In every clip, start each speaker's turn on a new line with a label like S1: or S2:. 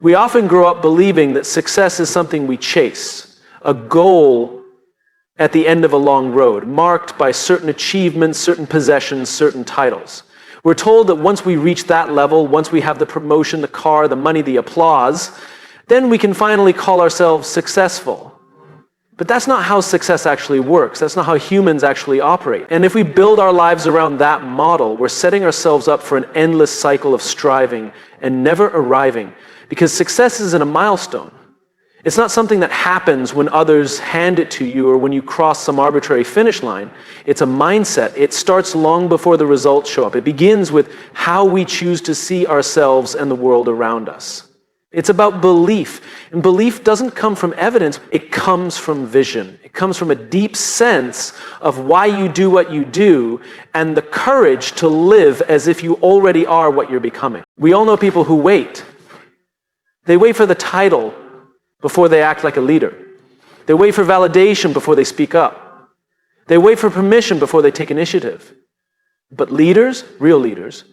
S1: We often grow up believing that success is something we chase, a goal at the end of a long road, marked by certain achievements, certain possessions, certain titles. We're told that once we reach that level, once we have the promotion, the car, the money, the applause, then we can finally call ourselves successful. But that's not how success actually works. That's not how humans actually operate. And if we build our lives around that model, we're setting ourselves up for an endless cycle of striving and never arriving. Because success isn't a milestone. It's not something that happens when others hand it to you or when you cross some arbitrary finish line. It's a mindset. It starts long before the results show up. It begins with how we choose to see ourselves and the world around us. It's about belief. And belief doesn't come from evidence. It comes from vision. It comes from a deep sense of why you do what you do and the courage to live as if you already are what you're becoming. We all know people who wait. They wait for the title before they act like a leader. They wait for validation before they speak up. They wait for permission before they take initiative. But leaders, real leaders,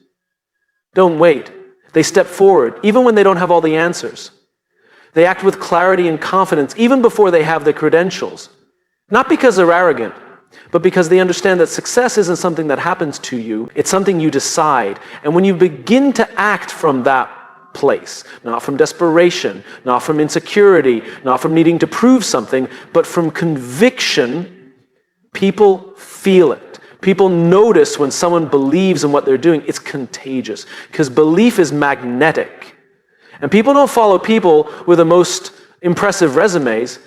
S1: don't wait. They step forward, even when they don't have all the answers. They act with clarity and confidence, even before they have the credentials. Not because they're arrogant, but because they understand that success isn't something that happens to you. It's something you decide. And when you begin to act from that place, not from desperation, not from insecurity, not from needing to prove something, but from conviction, people feel it. People notice when someone believes in what they're doing. It's contagious because belief is magnetic. And people don't follow people with the most impressive resumes.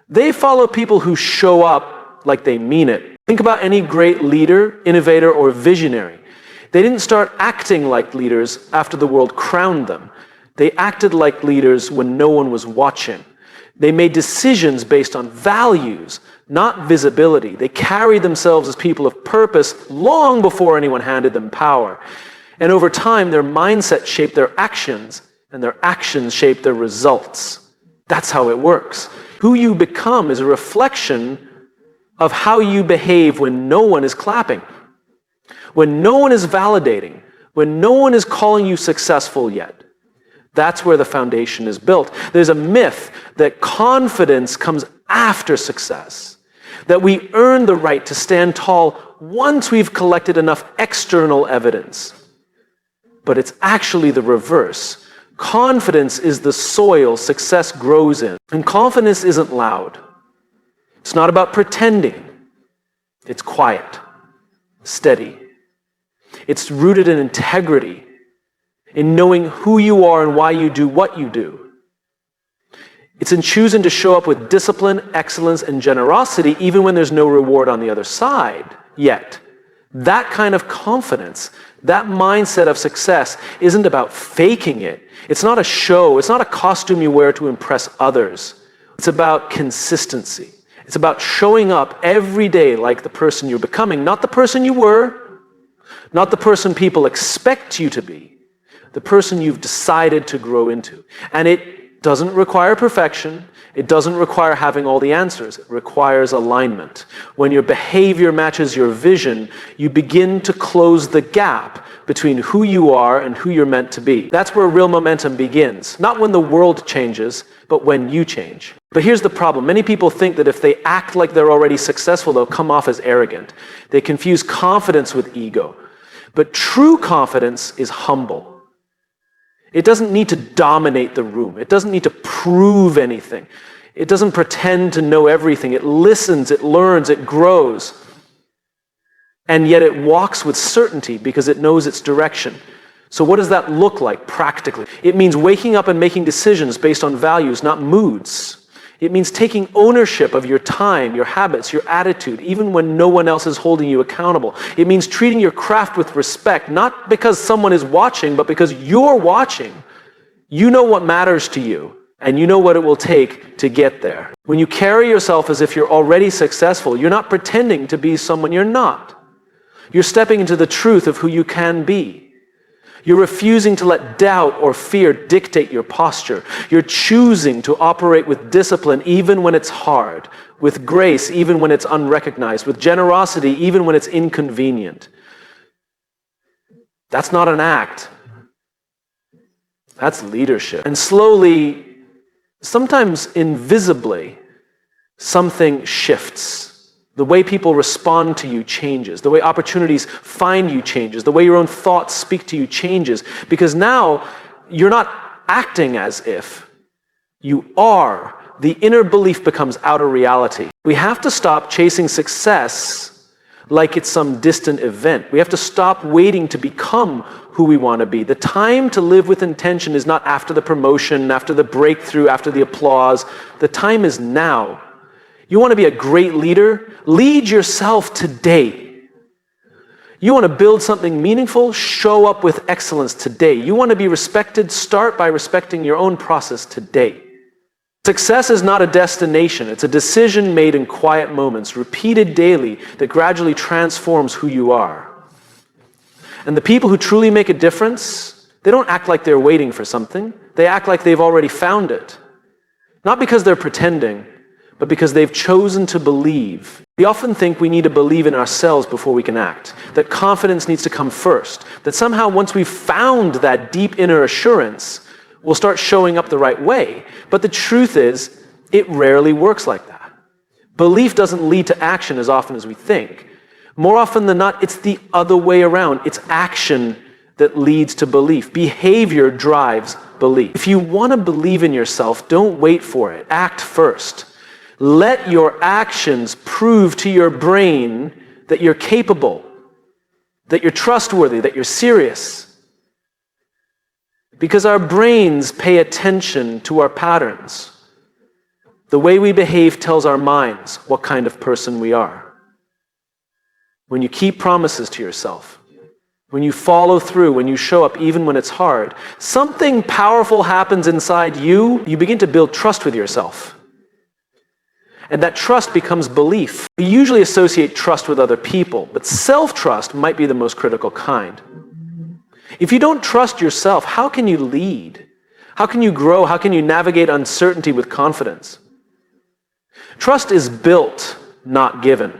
S1: They follow people who show up like they mean it. Think about any great leader, innovator, or visionary. They didn't start acting like leaders after the world crowned them. They acted like leaders when no one was watching. They made decisions based on values, not visibility. They carried themselves as people of purpose long before anyone handed them power. And over time, their mindset shaped their actions, and their actions shaped their results. That's how it works. Who you become is a reflection of how you behave when no one is clapping, when no one is validating, when no one is calling you successful yet. That's where the foundation is built. There's a myth that confidence comes after success, that we earn the right to stand tall once we've collected enough external evidence. But it's actually the reverse. Confidence is the soil success grows in. And confidence isn't loud. It's not about pretending. It's quiet, steady. It's rooted in integrity, in knowing who you are and why you do what you do. It's in choosing to show up with discipline, excellence, and generosity even when there's no reward on the other side yet. That kind of confidence, that mindset of success isn't about faking it. It's not a show. It's not a costume you wear to impress others. It's about consistency. It's about showing up every day like the person you're becoming, not the person you were, not the person people expect you to be, the person you've decided to grow into. And it doesn't require perfection. It doesn't require having all the answers. It requires alignment. When your behavior matches your vision, you begin to close the gap between who you are and who you're meant to be. That's where real momentum begins. Not when the world changes, but when you change. But here's the problem. Many people think that if they act like they're already successful, they'll come off as arrogant. They confuse confidence with ego. But true confidence is humble. It doesn't need to dominate the room. It doesn't need to prove anything. It doesn't pretend to know everything. It listens, it learns, it grows. And yet it walks with certainty because it knows its direction. So what does that look like practically? It means waking up and making decisions based on values, not moods. It means taking ownership of your time, your habits, your attitude, even when no one else is holding you accountable. It means treating your craft with respect, not because someone is watching, but because you're watching. You know what matters to you, and you know what it will take to get there. When you carry yourself as if you're already successful, you're not pretending to be someone you're not. You're stepping into the truth of who you can be. You're refusing to let doubt or fear dictate your posture. You're choosing to operate with discipline even when it's hard, with grace even when it's unrecognized, with generosity even when it's inconvenient. That's not an act. That's leadership. And slowly, sometimes invisibly, something shifts. The way people respond to you changes. The way opportunities find you changes. The way your own thoughts speak to you changes. Because now, you're not acting as if. You are. The inner belief becomes outer reality. We have to stop chasing success like it's some distant event. We have to stop waiting to become who we want to be. The time to live with intention is not after the promotion, after the breakthrough, after the applause. The time is now. You want to be a great leader? Lead yourself today. You want to build something meaningful? Show up with excellence today. You want to be respected? Start by respecting your own process today. Success is not a destination. It's a decision made in quiet moments, repeated daily, that gradually transforms who you are. And the people who truly make a difference, they don't act like they're waiting for something. They act like they've already found it. Not because they're pretending, but because they've chosen to believe. We often think we need to believe in ourselves before we can act, that confidence needs to come first, that somehow once we've found that deep inner assurance, we'll start showing up the right way. But the truth is, it rarely works like that. Belief doesn't lead to action as often as we think. More often than not, it's the other way around. It's action that leads to belief. Behavior drives belief. If you want to believe in yourself, don't wait for it. Act first. Let your actions prove to your brain that you're capable, that you're trustworthy, that you're serious. Because our brains pay attention to our patterns. The way we behave tells our minds what kind of person we are. When you keep promises to yourself, when you follow through, when you show up even when it's hard, something powerful happens inside you. You begin to build trust with yourself. And that trust becomes belief. We usually associate trust with other people, but self-trust might be the most critical kind. If you don't trust yourself, how can you lead? How can you grow? How can you navigate uncertainty with confidence? Trust is built, not given.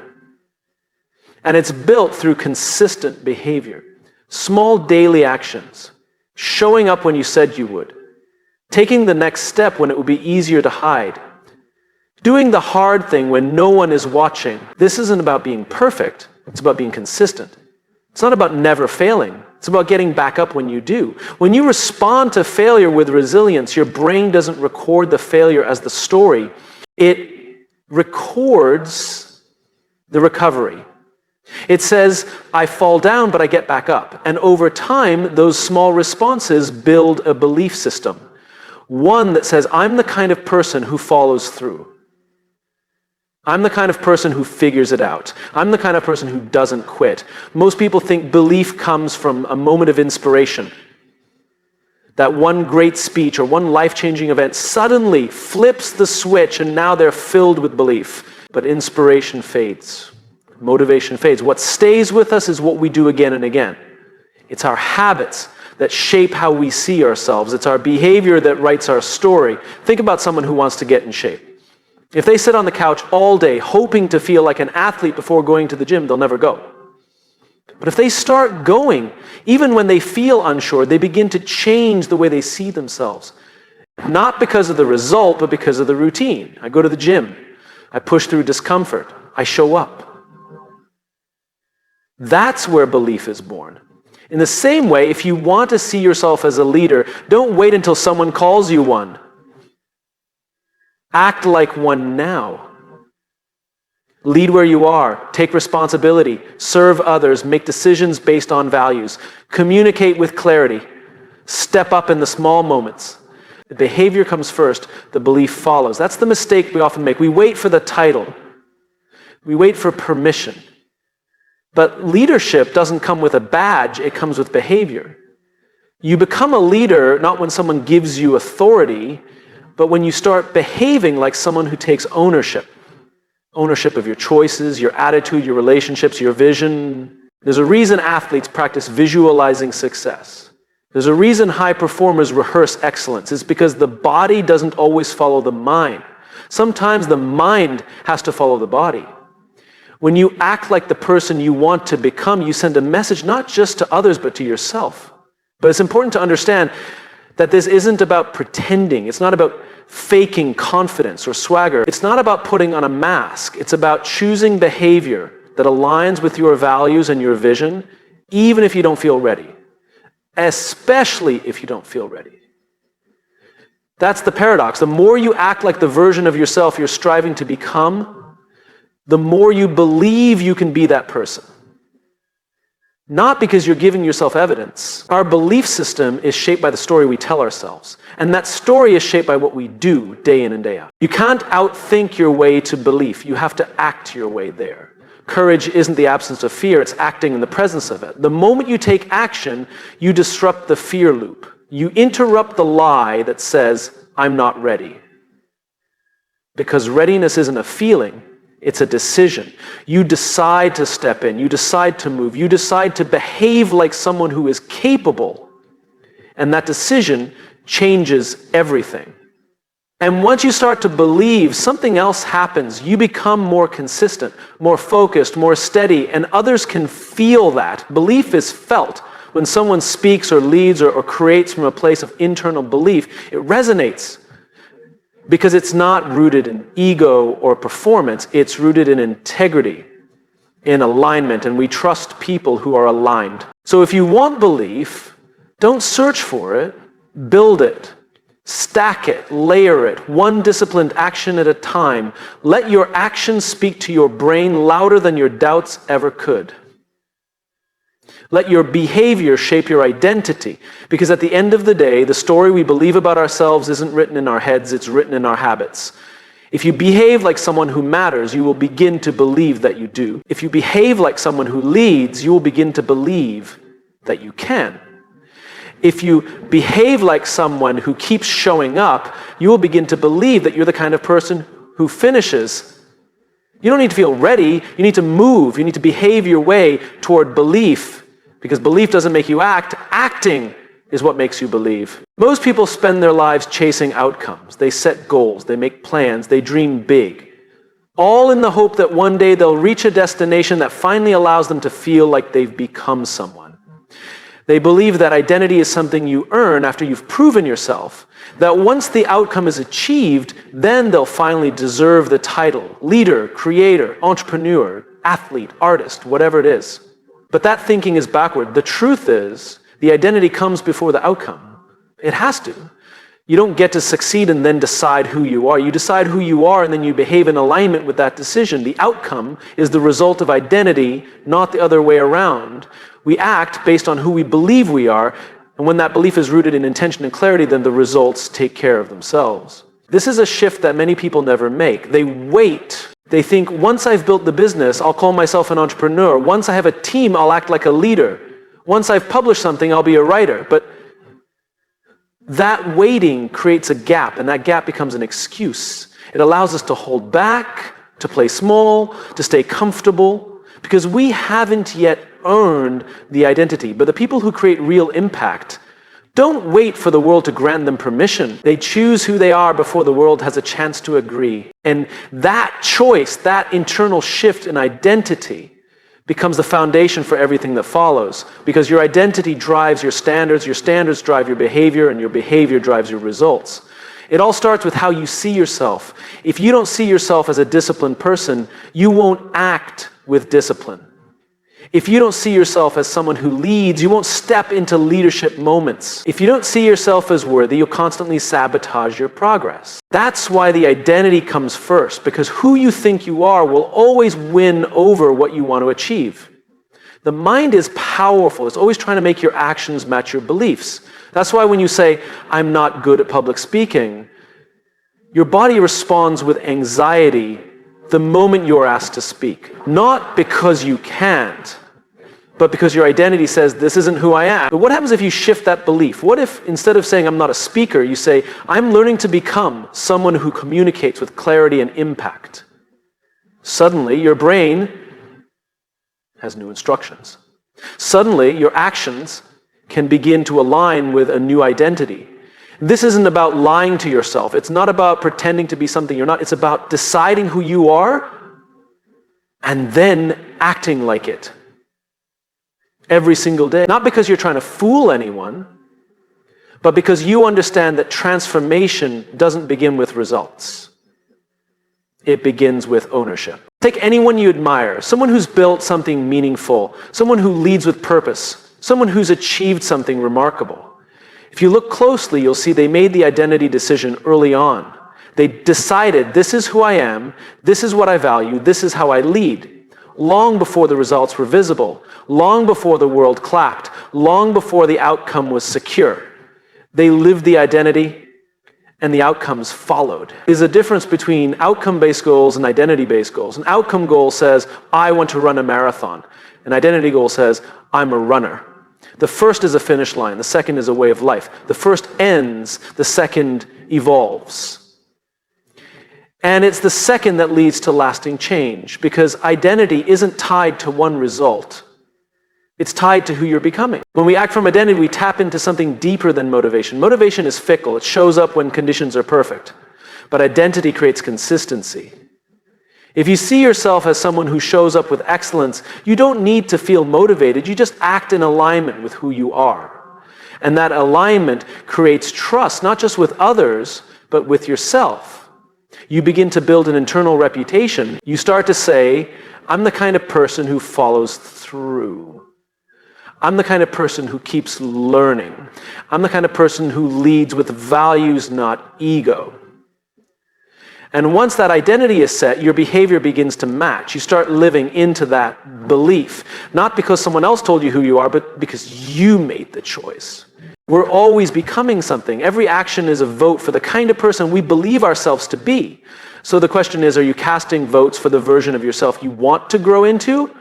S1: And it's built through consistent behavior. Small daily actions. Showing up when you said you would. Taking the next step when it would be easier to hide. Doing the hard thing when no one is watching. This isn't about being perfect. It's about being consistent. It's not about never failing. It's about getting back up when you do. When you respond to failure with resilience, your brain doesn't record the failure as the story. It records the recovery. It says, I fall down, but I get back up. And over time, those small responses build a belief system. One that says, I'm the kind of person who follows through. I'm the kind of person who figures it out. I'm the kind of person who doesn't quit. Most people think belief comes from a moment of inspiration. That one great speech or one life-changing event suddenly flips the switch and now they're filled with belief. But inspiration fades. Motivation fades. What stays with us is what we do again and again. It's our habits that shape how we see ourselves. It's our behavior that writes our story. Think about someone who wants to get in shape. If they sit on the couch all day hoping to feel like an athlete before going to the gym, they'll never go. But if they start going, even when they feel unsure, they begin to change the way they see themselves. Not because of the result, but because of the routine. I go to the gym. I push through discomfort. I show up. That's where belief is born. In the same way, if you want to see yourself as a leader, don't wait until someone calls you one. Act like one now. Lead where you are. Take responsibility. Serve others. Make decisions based on values. Communicate with clarity. Step up in the small moments. The behavior comes first. The belief follows. That's the mistake we often make. We wait for the title. We wait for permission. But leadership doesn't come with a badge. It comes with behavior. You become a leader not when someone gives you authority, but when you start behaving like someone who takes ownership. Ownership of your choices, your attitude, your relationships, your vision. There's a reason athletes practice visualizing success. There's a reason high performers rehearse excellence. It's because the body doesn't always follow the mind. Sometimes the mind has to follow the body. When you act like the person you want to become, you send a message not just to others, but to yourself. But it's important to understand That this isn't about pretending. It's not about faking confidence or swagger. It's not about putting on a mask. It's about choosing behavior that aligns with your values and your vision, even if you don't feel ready. Especially if you don't feel ready. That's the paradox. The more you act like the version of yourself you're striving to become, the more you believe you can be that person. Not because you're giving yourself evidence. Our belief system is shaped by the story we tell ourselves. And that story is shaped by what we do day in and day out. You can't outthink your way to belief. You have to act your way there. Courage isn't the absence of fear, it's acting in the presence of it. The moment you take action, you disrupt the fear loop. You interrupt the lie that says, I'm not ready. Because readiness isn't a feeling, it's a decision. You decide to step in, you decide to move, you decide to behave like someone who is capable. And that decision changes everything. And once you start to believe, something else happens. You become more consistent, more focused, more steady, and others can feel that. Belief is felt. When someone speaks or leads or creates from a place of internal belief, it resonates. Because it's not rooted in ego or performance, it's rooted in integrity, in alignment, and we trust people who are aligned. So if you want belief, don't search for it, build it. Stack it, layer it, one disciplined action at a time. Let your actions speak to your brain louder than your doubts ever could. Let your behavior shape your identity, because at the end of the day, the story we believe about ourselves isn't written in our heads, it's written in our habits. If you behave like someone who matters, you will begin to believe that you do. If you behave like someone who leads, you will begin to believe that you can. If you behave like someone who keeps showing up, you will begin to believe that you're the kind of person who finishes. You don't need to feel ready, you need to move, you need to behave your way toward belief, because belief doesn't make you act, acting is what makes you believe. Most people spend their lives chasing outcomes. They set goals, they make plans, they dream big, all in the hope that one day they'll reach a destination that finally allows them to feel like they've become someone. They believe that identity is something you earn after you've proven yourself, that once the outcome is achieved, then they'll finally deserve the title, leader, creator, entrepreneur, athlete, artist, whatever it is. But that thinking is backward. The truth is, the identity comes before the outcome. It has to. You don't get to succeed and then decide who you are. You decide who you are and then you behave in alignment with that decision. The outcome is the result of identity, not the other way around. We act based on who we believe we are, and when that belief is rooted in intention and clarity, then the results take care of themselves. This is a shift that many people never make. They wait. They think, once I've built the business, I'll call myself an entrepreneur. Once I have a team, I'll act like a leader. Once I've published something, I'll be a writer. But that waiting creates a gap, and that gap becomes an excuse. It allows us to hold back, to play small, to stay comfortable, because we haven't yet earned the identity. But the people who create real impact don't wait for the world to grant them permission. They choose who they are before the world has a chance to agree. And that choice, that internal shift in identity, becomes the foundation for everything that follows. Because your identity drives your standards drive your behavior, and your behavior drives your results. It all starts with how you see yourself. If you don't see yourself as a disciplined person, you won't act with discipline. If you don't see yourself as someone who leads, you won't step into leadership moments. If you don't see yourself as worthy, you'll constantly sabotage your progress. That's why the identity comes first, because who you think you are will always win over what you want to achieve. The mind is powerful. It's always trying to make your actions match your beliefs. That's why when you say, I'm not good at public speaking, your body responds with anxiety the moment you're asked to speak. Not because you can't, but because your identity says, this isn't who I am. But what happens if you shift that belief? What if instead of saying, I'm not a speaker, you say, I'm learning to become someone who communicates with clarity and impact? Suddenly, your brain has new instructions. Suddenly, your actions can begin to align with a new identity. This isn't about lying to yourself. It's not about pretending to be something you're not. It's about deciding who you are and then acting like it every single day. Not because you're trying to fool anyone, but because you understand that transformation doesn't begin with results. It begins with ownership. Take anyone you admire, someone who's built something meaningful, someone who leads with purpose, someone who's achieved something remarkable. If you look closely, you'll see they made the identity decision early on. They decided, this is who I am, this is what I value, this is how I lead. Long before the results were visible, long before the world clapped, long before the outcome was secure. They lived the identity, and the outcomes followed. There's a difference between outcome-based goals and identity-based goals. An outcome goal says, I want to run a marathon. An identity goal says, I'm a runner. The first is a finish line. The second is a way of life. The first ends, the second evolves. And it's the second that leads to lasting change, because identity isn't tied to one result. It's tied to who you're becoming. When we act from identity, we tap into something deeper than motivation. Motivation is fickle. It shows up when conditions are perfect. But identity creates consistency. If you see yourself as someone who shows up with excellence, you don't need to feel motivated. You just act in alignment with who you are. And that alignment creates trust, not just with others, but with yourself. You begin to build an internal reputation. You start to say, I'm the kind of person who follows through. I'm the kind of person who keeps learning. I'm the kind of person who leads with values, not ego. And once that identity is set, your behavior begins to match. You start living into that belief, not because someone else told you who you are, but because you made the choice. We're always becoming something. Every action is a vote for the kind of person we believe ourselves to be. So the question is, are you casting votes for the version of yourself you want to grow into?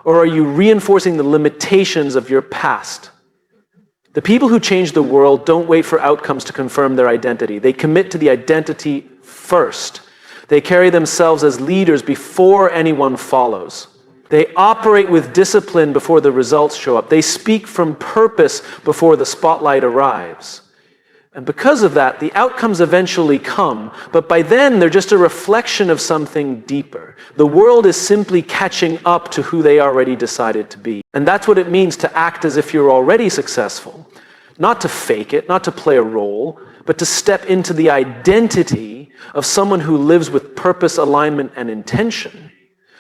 S1: Or are you reinforcing the limitations of your past? The people who change the world don't wait for outcomes to confirm their identity. They commit to the identity first. They carry themselves as leaders before anyone follows. They operate with discipline before the results show up. They speak from purpose before the spotlight arrives. And because of that, the outcomes eventually come, but by then they're just a reflection of something deeper. The world is simply catching up to who they already decided to be. And that's what it means to act as if you're already successful. Not to fake it, not to play a role, but to step into the identity of someone who lives with purpose, alignment, and intention.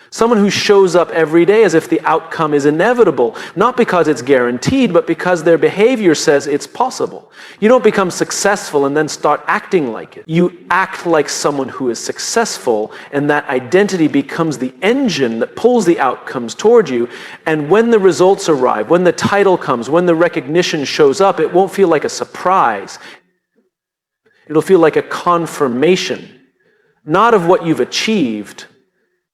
S1: Someone who shows up every day as if the outcome is inevitable, not because it's guaranteed, but because their behavior says it's possible. You don't become successful and then start acting like it. You act like someone who is successful, and that identity becomes the engine that pulls the outcomes toward you. And when the results arrive, when the title comes, when the recognition shows up, it won't feel like a surprise. It'll feel like a confirmation, not of what you've achieved,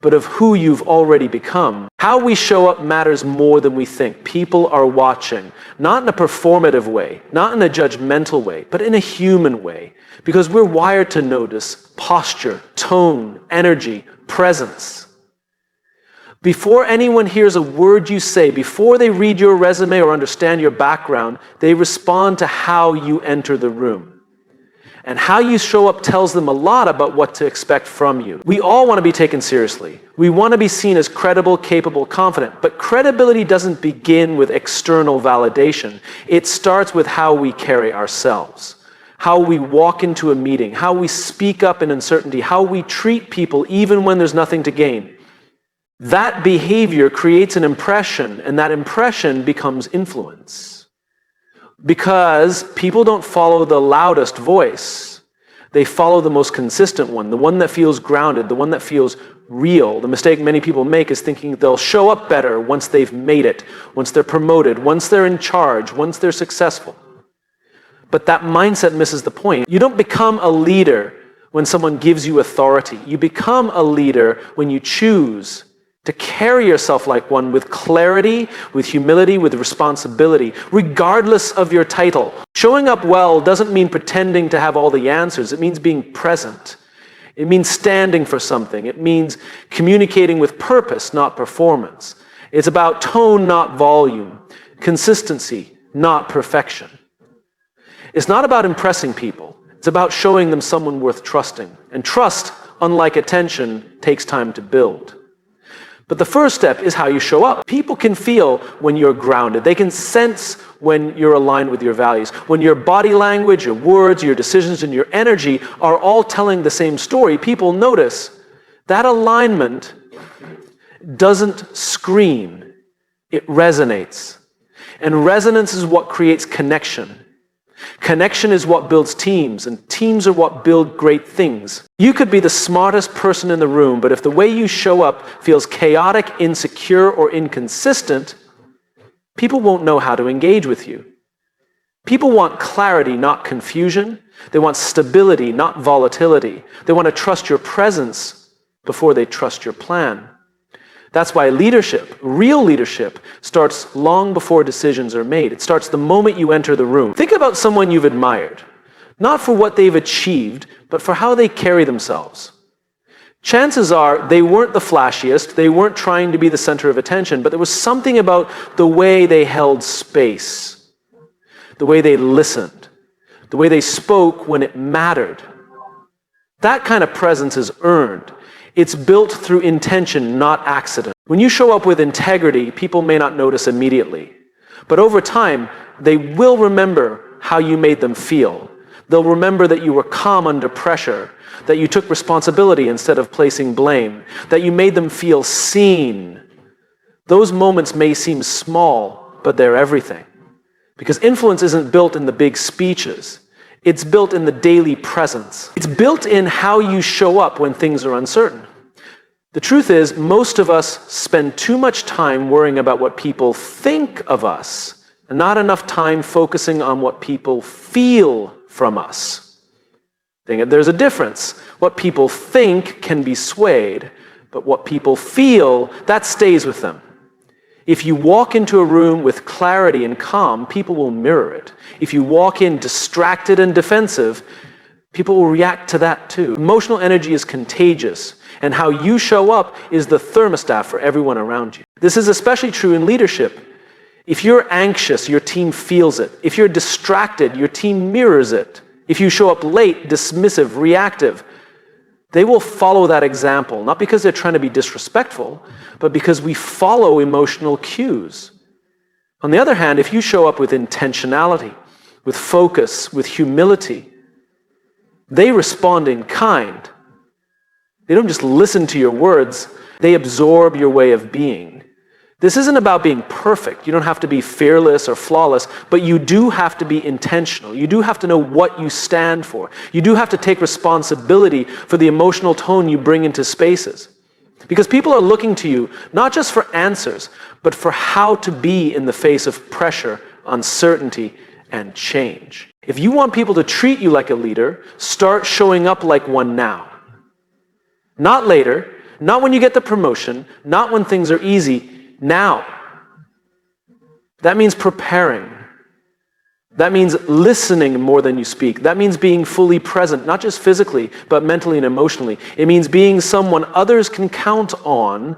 S1: but of who you've already become. How we show up matters more than we think. People are watching, not in a performative way, not in a judgmental way, but in a human way, because we're wired to notice posture, tone, energy, presence. Before anyone hears a word you say, before they read your resume or understand your background, they respond to how you enter the room. And how you show up tells them a lot about what to expect from you. We all want to be taken seriously. We want to be seen as credible, capable, confident. But credibility doesn't begin with external validation. It starts with how we carry ourselves, how we walk into a meeting, how we speak up in uncertainty, how we treat people even when there's nothing to gain. That behavior creates an impression, and that impression becomes influence. Because people don't follow the loudest voice. They follow the most consistent one, the one that feels grounded, the one that feels real. The mistake many people make is thinking they'll show up better once they've made it, once they're promoted, once they're in charge, once they're successful. But that mindset misses the point. You don't become a leader when someone gives you authority. You become a leader when you choose to carry yourself like one with clarity, with humility, with responsibility, regardless of your title. Showing up well doesn't mean pretending to have all the answers. It means being present. It means standing for something. It means communicating with purpose, not performance. It's about tone, not volume. Consistency, not perfection. It's not about impressing people. It's about showing them someone worth trusting. And trust, unlike attention, takes time to build. But the first step is how you show up. People can feel when you're grounded. They can sense when you're aligned with your values. When your body language, your words, your decisions, and your energy are all telling the same story, people notice that alignment doesn't scream, it resonates. And resonance is what creates connection. Connection is what builds teams, and teams are what build great things. You could be the smartest person in the room, but if the way you show up feels chaotic, insecure, or inconsistent, people won't know how to engage with you. People want clarity, not confusion. They want stability, not volatility. They want to trust your presence before they trust your plan. That's why leadership, real leadership, starts long before decisions are made. It starts the moment you enter the room. Think about someone you've admired, not for what they've achieved, but for how they carry themselves. Chances are they weren't the flashiest, they weren't trying to be the center of attention, but there was something about the way they held space, the way they listened, the way they spoke when it mattered. That kind of presence is earned. It's built through intention, not accident. When you show up with integrity, people may not notice immediately. But over time, they will remember how you made them feel. They'll remember that you were calm under pressure, that you took responsibility instead of placing blame, that you made them feel seen. Those moments may seem small, but they're everything. Because influence isn't built in the big speeches. It's built in the daily presence. It's built in how you show up when things are uncertain. The truth is, most of us spend too much time worrying about what people think of us, and not enough time focusing on what people feel from us. There's a difference. What people think can be swayed, but what people feel, that stays with them. If you walk into a room with clarity and calm, people will mirror it. If you walk in distracted and defensive, people will react to that too. Emotional energy is contagious, and how you show up is the thermostat for everyone around you. This is especially true in leadership. If you're anxious, your team feels it. If you're distracted, your team mirrors it. If you show up late, dismissive, reactive, they will follow that example, not because they're trying to be disrespectful, but because we follow emotional cues. On the other hand, if you show up with intentionality, with focus, with humility, they respond in kind. They don't just listen to your words, they absorb your way of being. This isn't about being perfect. You don't have to be fearless or flawless, but you do have to be intentional. You do have to know what you stand for. You do have to take responsibility for the emotional tone you bring into spaces. Because people are looking to you, not just for answers, but for how to be in the face of pressure, uncertainty, and change. If you want people to treat you like a leader, start showing up like one now. Not later, not when you get the promotion, not when things are easy, now. That means preparing. That means listening more than you speak. That means being fully present, not just physically, but mentally and emotionally. It means being someone others can count on,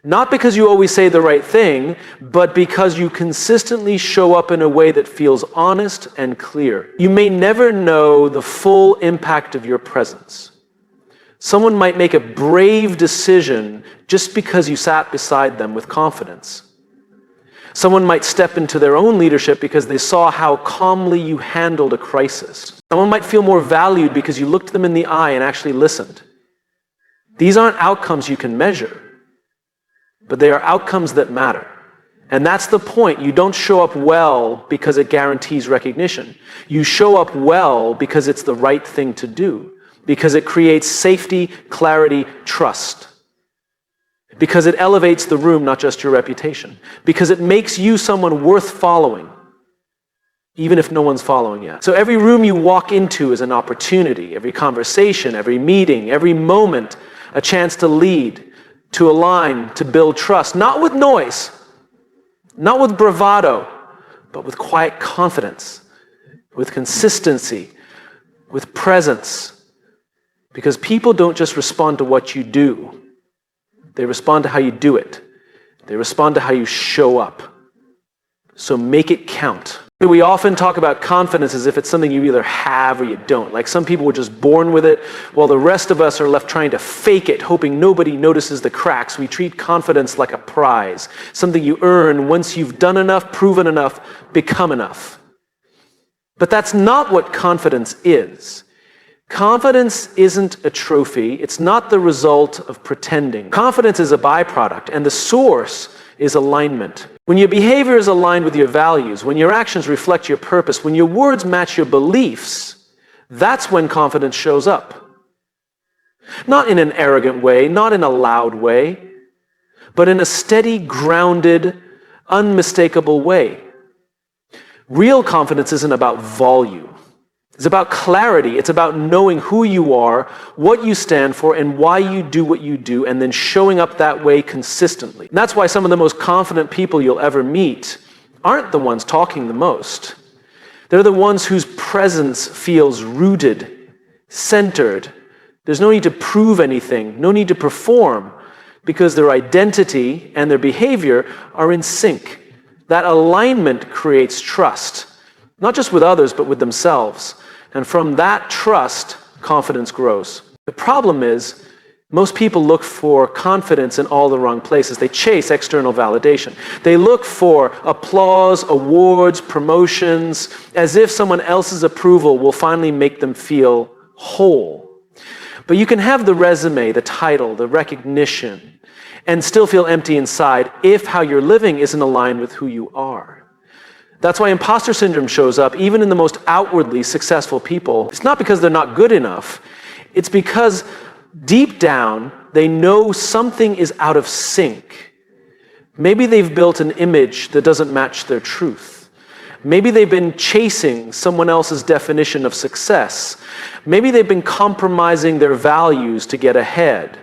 S1: not because you always say the right thing, but because you consistently show up in a way that feels honest and clear. You may never know the full impact of your presence. Someone might make a brave decision just because you sat beside them with confidence. Someone might step into their own leadership because they saw how calmly you handled a crisis. Someone might feel more valued because you looked them in the eye and actually listened. These aren't outcomes you can measure, but they are outcomes that matter. And that's the point. You don't show up well because it guarantees recognition. You show up well because it's the right thing to do. Because it creates safety, clarity, trust. Because it elevates the room, not just your reputation. Because it makes you someone worth following, even if no one's following yet. So every room you walk into is an opportunity. Every conversation, every meeting, every moment, a chance to lead, to align, to build trust. Not with noise, not with bravado, but with quiet confidence, with consistency, with presence. Because people don't just respond to what you do. They respond to how you do it. They respond to how you show up. So make it count. We often talk about confidence as if it's something you either have or you don't. Like some people were just born with it, while the rest of us are left trying to fake it, hoping nobody notices the cracks. We treat confidence like a prize, something you earn once you've done enough, proven enough, become enough. But that's not what confidence is. Confidence isn't a trophy. It's not the result of pretending. Confidence is a byproduct, and the source is alignment. When your behavior is aligned with your values, when your actions reflect your purpose, when your words match your beliefs, that's when confidence shows up. Not in an arrogant way, not in a loud way, but in a steady, grounded, unmistakable way. Real confidence isn't about volume. It's about clarity. It's about knowing who you are, what you stand for, and why you do what you do, and then showing up that way consistently. And that's why some of the most confident people you'll ever meet aren't the ones talking the most. They're the ones whose presence feels rooted, centered. There's no need to prove anything, no need to perform, because their identity and their behavior are in sync. That alignment creates trust, not just with others, but with themselves. And from that trust, confidence grows. The problem is, most people look for confidence in all the wrong places. They chase external validation. They look for applause, awards, promotions, as if someone else's approval will finally make them feel whole. But you can have the resume, the title, the recognition, and still feel empty inside if how you're living isn't aligned with who you are. That's why imposter syndrome shows up even in the most outwardly successful people. It's not because they're not good enough. It's because deep down, they know something is out of sync. Maybe they've built an image that doesn't match their truth. Maybe they've been chasing someone else's definition of success. Maybe they've been compromising their values to get ahead.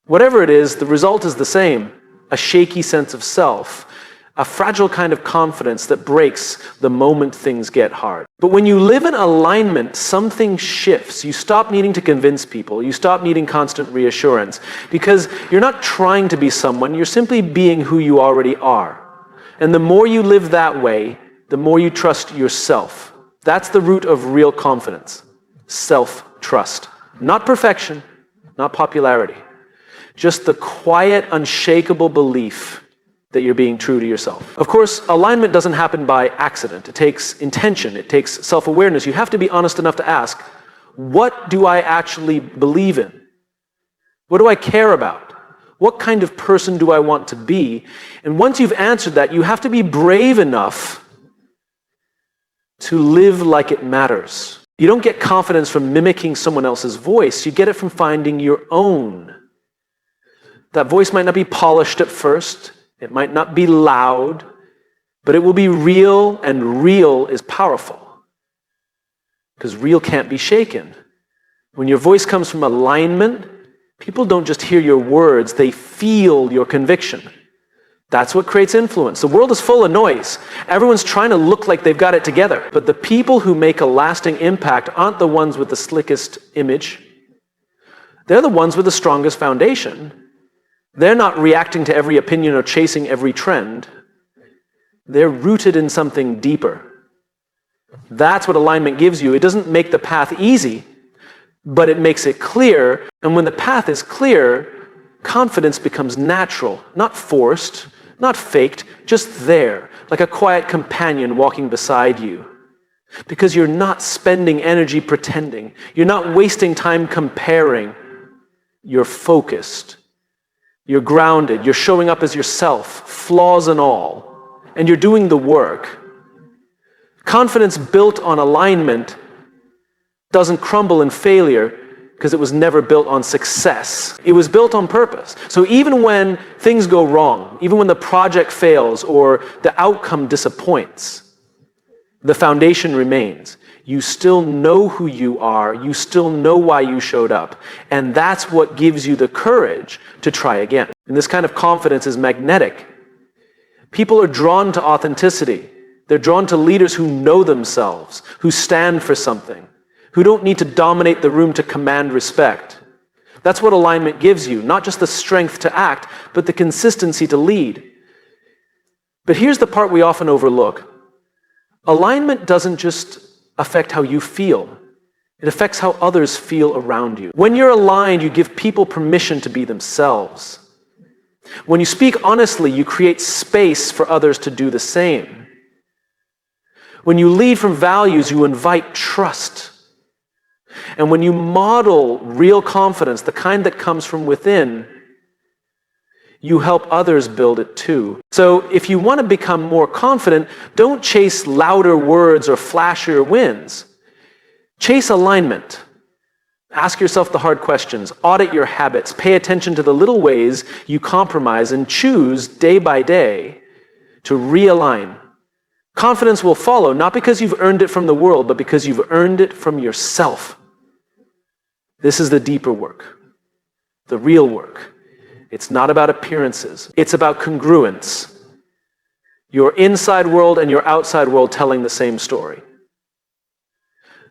S1: Whatever it is, the result is the same: a shaky sense of self. A fragile kind of confidence that breaks the moment things get hard. But when you live in alignment, something shifts. You stop needing to convince people. You stop needing constant reassurance. Because you're not trying to be someone, you're simply being who you already are. And the more you live that way, the more you trust yourself. That's the root of real confidence. Self-trust. Not perfection, not popularity. Just the quiet, unshakable belief that you're being true to yourself. Of course, alignment doesn't happen by accident. It takes intention. It takes self-awareness. You have to be honest enough to ask, what do I actually believe in? What do I care about? What kind of person do I want to be? And once you've answered that, you have to be brave enough to live like it matters. You don't get confidence from mimicking someone else's voice. You get it from finding your own. That voice might not be polished at first. It might not be loud, but it will be real, and real is powerful. Because real can't be shaken. When your voice comes from alignment, people don't just hear your words, they feel your conviction. That's what creates influence. The world is full of noise. Everyone's trying to look like they've got it together. But the people who make a lasting impact aren't the ones with the slickest image. They're the ones with the strongest foundation. They're not reacting to every opinion or chasing every trend. They're rooted in something deeper. That's what alignment gives you. It doesn't make the path easy, but it makes it clear. And when the path is clear, confidence becomes natural, not forced, not faked, just there, like a quiet companion walking beside you. Because you're not spending energy pretending. You're not wasting time comparing. You're focused. You're grounded, you're showing up as yourself, flaws and all, and you're doing the work. Confidence built on alignment doesn't crumble in failure because it was never built on success. It was built on purpose. So even when things go wrong, even when the project fails or the outcome disappoints, the foundation remains. You still know who you are. You still know why you showed up. And that's what gives you the courage to try again. And this kind of confidence is magnetic. People are drawn to authenticity. They're drawn to leaders who know themselves, who stand for something, who don't need to dominate the room to command respect. That's what alignment gives you, not just the strength to act, but the consistency to lead. But here's the part we often overlook. Alignment doesn't just affect how you feel. It affects how others feel around you. When you're aligned, you give people permission to be themselves. When you speak honestly, you create space for others to do the same. When you lead from values, you invite trust. And when you model real confidence, the kind that comes from within, you help others build it too. So if you want to become more confident, don't chase louder words or flashier wins. Chase alignment. Ask yourself the hard questions. Audit your habits. Pay attention to the little ways you compromise and choose day by day to realign. Confidence will follow, not because you've earned it from the world, but because you've earned it from yourself. This is the deeper work, the real work. It's not about appearances. It's about congruence. Your inside world and your outside world telling the same story.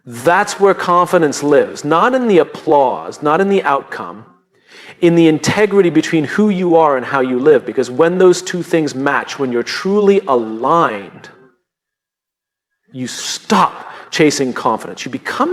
S1: That's where confidence lives, not in the applause, not in the outcome, in the integrity between who you are and how you live. Because when those two things match, when you're truly aligned, you stop chasing confidence. You become